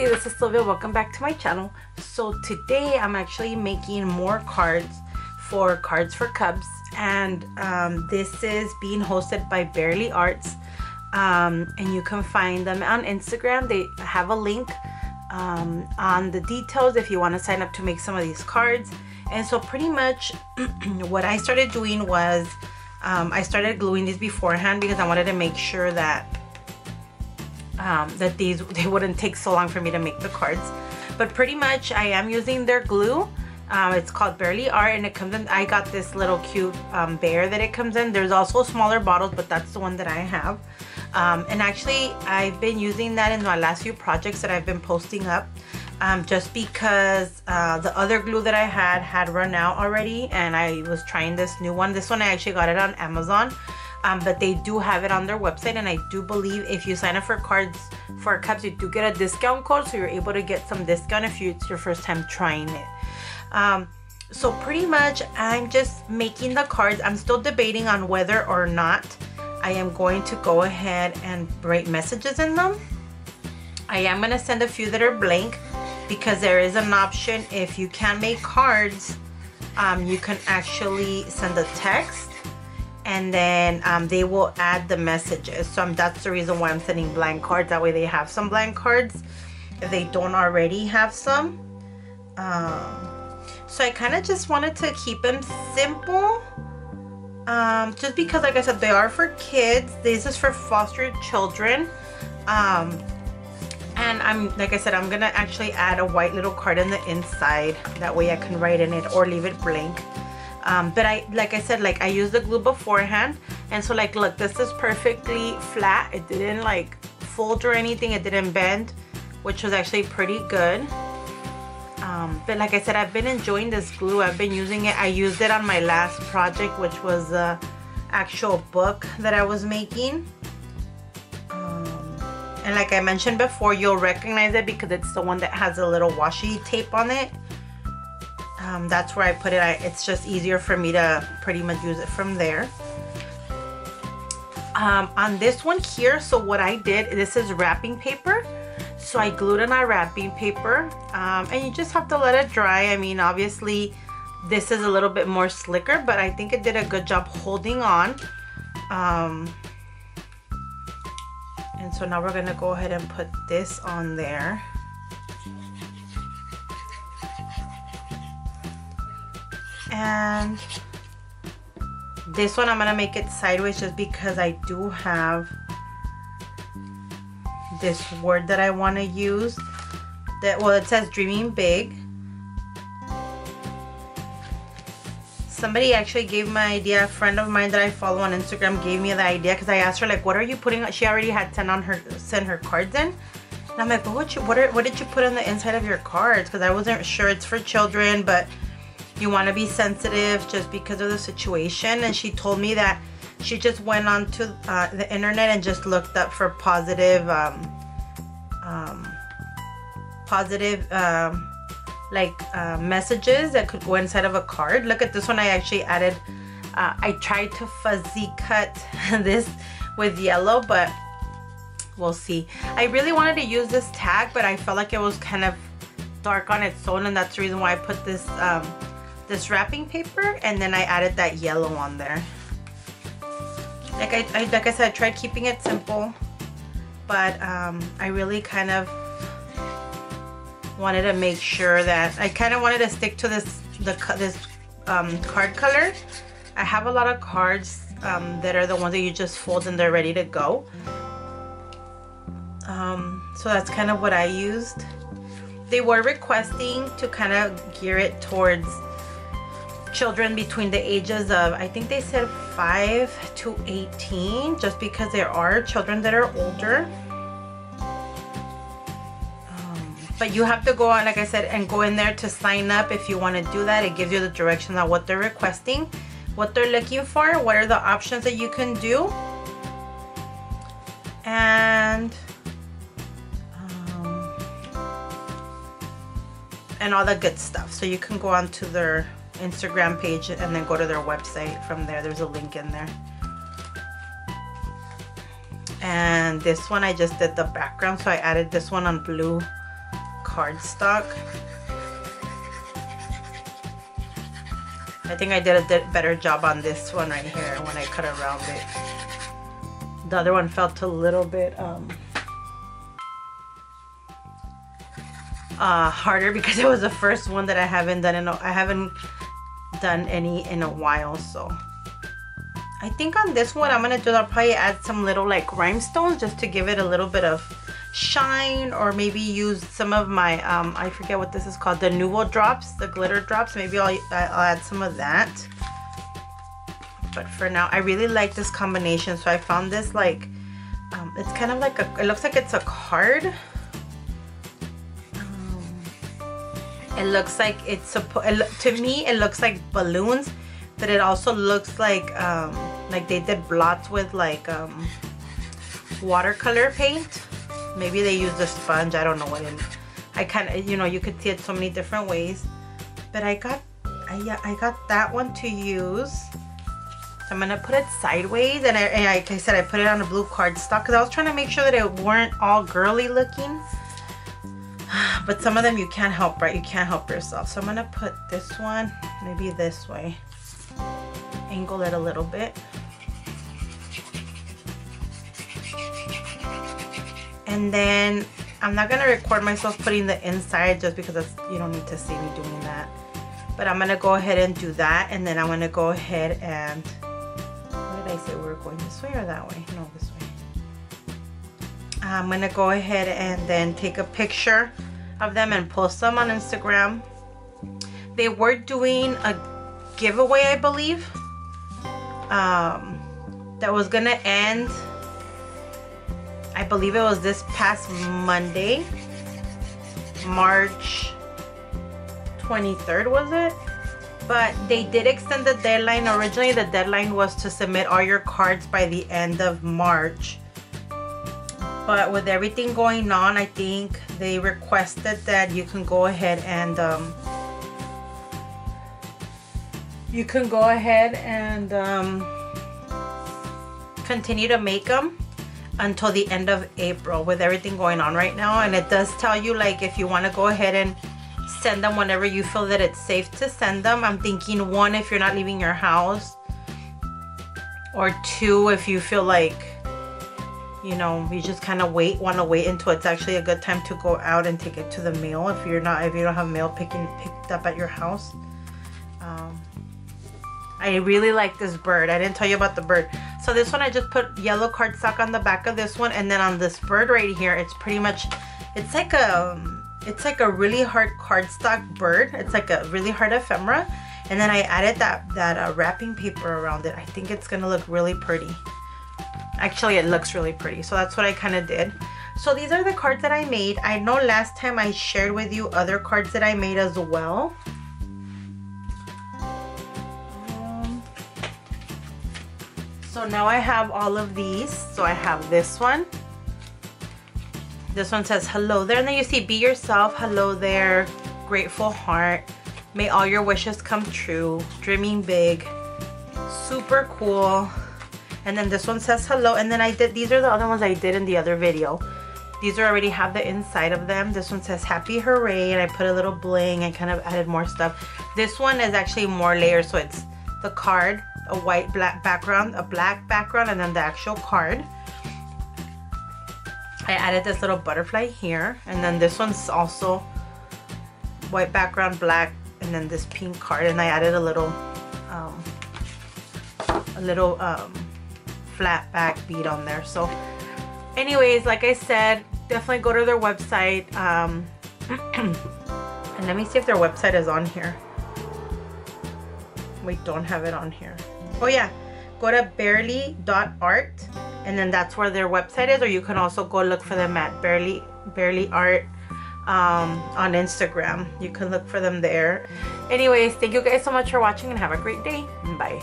everybody, this is Sylvia. Welcome back to my channel. So today I'm actually making more cards for Cards for Cubs, and this is being hosted by Barely Arts, and you can find them on Instagram. They have a link on the details if you want to sign up to make some of these cards. And so pretty much what I started doing was I started gluing these beforehand because I wanted to make sure that they wouldn't take so long for me to make the cards. But pretty much I am using their glue. It's called Barely Art, and it comes in, I got this little cute bear that it comes in. There's also smaller bottles, but that's the one that I have. And actually I've been using that in my last few projects that I've been posting up, just because the other glue that I had run out already, and I was trying this new one. This one I actually got it on Amazon. But they do have it on their website, and I do believe if you sign up for Cards for Cubs, you do get a discount code, so you're able to get some discount if it's your first time trying it. So pretty much I'm just making the cards. I'm still debating on whether or not I am going to go ahead and write messages in them. I am going to send a few that are blank, because there is an option. If you can make cards, you can actually send a text, and then they will add the messages. So that's the reason why I'm sending blank cards. That way they have some blank cards if they don't already have some. So I kind of just wanted to keep them simple, just because, like I said, they are for kids. This is for foster children. And like I said, I'm gonna actually add a white little card in the inside. That way I can write in it or leave it blank. But like I said, I used the glue beforehand, and so look, this is perfectly flat. It didn't fold or anything. It didn't bend, which was actually pretty good. But like I said, I've been enjoying this glue. I've been using it. I used it on my last project, which was the actual book that I was making. And like I mentioned before, you'll recognize it because it's the one that has a little washi tape on it. That's where I put it. It's just easier for me to pretty much use it from there. On this one here, so what I did, this is wrapping paper. So I glued in our wrapping paper, and you just have to let it dry. I mean, obviously this is a little bit more slicker, but I think it did a good job holding on. And so now we're gonna go ahead and put this on there. And this one I'm gonna make it sideways just because I do have this word that I want to use. Well, it says dreaming big. Somebody actually gave my idea. A friend of mine that I follow on Instagram gave me the idea, because I asked her what are you putting? She already had sent her cards in, and I'm like, what did you put on the inside of your cards? Because I wasn't sure. It's for children, but you want to be sensitive just because of the situation. And she told me that she just went onto the internet and just looked up for positive messages that could go inside of a card. Look at this one. I actually added, I tried to fuzzy cut this with yellow, but we'll see. I really wanted to use this tag, but I felt like it was kind of dark on its own, and that's the reason why I put this this wrapping paper, and then I added that yellow on there. Like I said, I tried keeping it simple, but I really kind of wanted to make sure that I kind of wanted to stick to this card color. I have a lot of cards that are the ones that you just fold and they're ready to go. So that's kind of what I used. They were requesting to kind of gear it towards children between the ages of, I think they said 5 to 18, just because there are children that are older. But you have to go on, like I said, and go in there to sign up if you want to do that. It gives you the directions on what they're requesting, what they're looking for, what are the options that you can do, and all the good stuff. So you can go onto their Instagram page and then go to their website from there. There's a link in there. And this one I just did the background, so I added this one on blue cardstock. I think I did a better job on this one right here when I cut around it. The other one felt a little bit harder because it was the first one that I haven't done any in a while. So I think on this one I'm gonna do, I'll probably add some little like rhinestones just to give it a little bit of shine, or maybe use some of my I forget what this is called, the Nuvo drops, the glitter drops. Maybe I'll add some of that. But for now, I really like this combination. So I found this like it's kind of like it looks like it's a card. It looks like it's to me it looks like balloons, but it also looks like they did blots with like watercolor paint. Maybe they used a sponge, I don't know what. I kind of, you know, you could see it so many different ways. But I got that one to use. So I'm gonna put it sideways, and like I said, I put it on a blue cardstock because I was trying to make sure that it weren't all girly looking. But some of them you can't help, right? You can't help yourself. So I'm gonna put this one maybe this way. Angle it a little bit. And then I'm not gonna record myself putting the inside just because you don't need to see me doing that. But I'm gonna go ahead and do that, and then I'm gonna go ahead and, what did I say, we were going this way or that way? No, this way. I'm gonna go ahead and then take a picture of them and post them on Instagram. They were doing a giveaway, I believe, that was gonna end, I believe it was this past Monday, March 23rd, was it? But they did extend the deadline. Originally the deadline was to submit all your cards by the end of March. But with everything going on, I think they requested that you can go ahead and continue to make them until the end of April with everything going on right now. And it does tell you, like, if you want to go ahead and send them whenever you feel that it's safe to send them. I'm thinking, one, if you're not leaving your house, or two, if you feel like, you know, you just kind of want to wait until it's actually a good time to go out and take it to the mail if you don't have mail picked up at your house. I really like this bird. I didn't tell you about the bird. So this one, I just put yellow cardstock on the back of this one, and then on this bird right here, it's pretty much, it's like a really hard cardstock bird. It's like a really hard ephemera, and then I added that wrapping paper around it. I think it's gonna look really pretty. Actually, it looks really pretty, so that's what I kind of did. So these are the cards that I made. I know last time I shared with you other cards that I made as well. So now I have all of these. So I have this one. This one says hello there, and then you see be yourself, hello there, grateful heart, may all your wishes come true, dreaming big, super cool. And then this one says hello, and then these are the other ones I did in the other video. These already have the inside of them. This one says happy hooray, and I put a little bling and kind of added more stuff. This one is actually more layers, so it's the card, a black background, and then the actual card. I added this little butterfly here, and then this one's also white background, black, and then this pink card, and I added a little flat back bead on there. So anyways, like I said, definitely go to their website, and let me see if their website is on here. We don't have it on here. Oh yeah, go to barely.art, and then that's where their website is, or you can also go look for them at barely art on Instagram. You can look for them there. Anyways, thank you guys so much for watching, and have a great day. Bye.